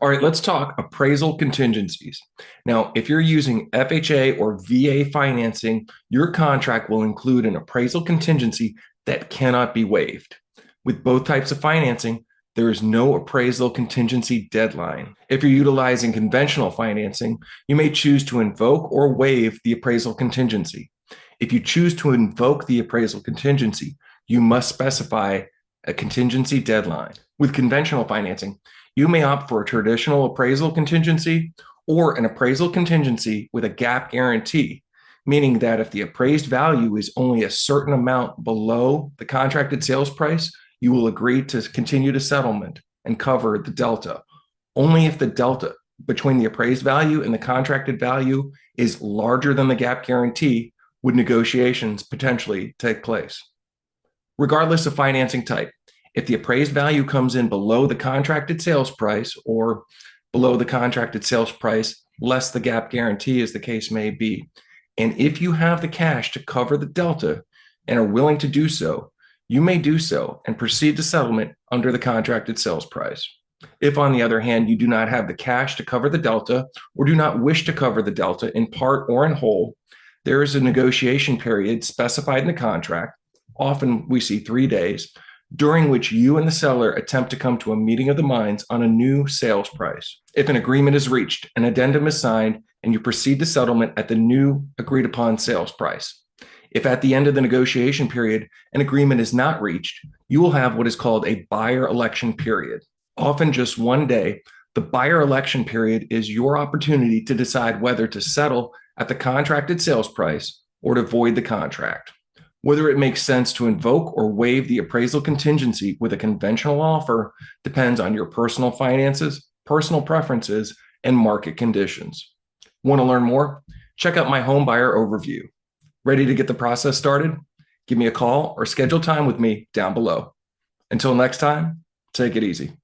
All right, let's talk appraisal contingencies. Now, if you're using FHA or VA financing, your contract will include an appraisal contingency that cannot be waived. With both types of financing, there is no appraisal contingency deadline. If you're utilizing conventional financing, you may choose to invoke or waive the appraisal contingency. If you choose to invoke the appraisal contingency, you must specify a contingency deadline. With conventional financing, you may opt for a traditional appraisal contingency or an appraisal contingency with a gap guarantee, meaning that if the appraised value is only a certain amount below the contracted sales price, you will agree to continue to settlement and cover the delta. Only if the delta between the appraised value and the contracted value is larger than the gap guarantee would negotiations potentially take place. Regardless of financing type, if the appraised value comes in below the contracted sales price or below the contracted sales price less the gap guarantee, as the case may be, and if you have the cash to cover the delta and are willing to do so, you may do so and proceed to settlement under the contracted sales price. If, on the other hand, you do not have the cash to cover the delta or do not wish to cover the delta in part or in whole, there is a negotiation period specified in the contract. Often we see 3 days, during which you and the seller attempt to come to a meeting of the minds on a new sales price. If an agreement is reached, an addendum is signed, and you proceed to settlement at the new agreed upon sales price. If at the end of the negotiation period, an agreement is not reached, you will have what is called a buyer election period. Often just 1 day, the buyer election period is your opportunity to decide whether to settle at the contracted sales price or to void the contract. Whether it makes sense to invoke or waive the appraisal contingency with a conventional offer depends on your personal finances, personal preferences, and market conditions. Want to learn more? Check out my home buyer overview. Ready to get the process started? Give me a call or schedule time with me down below. Until next time, take it easy.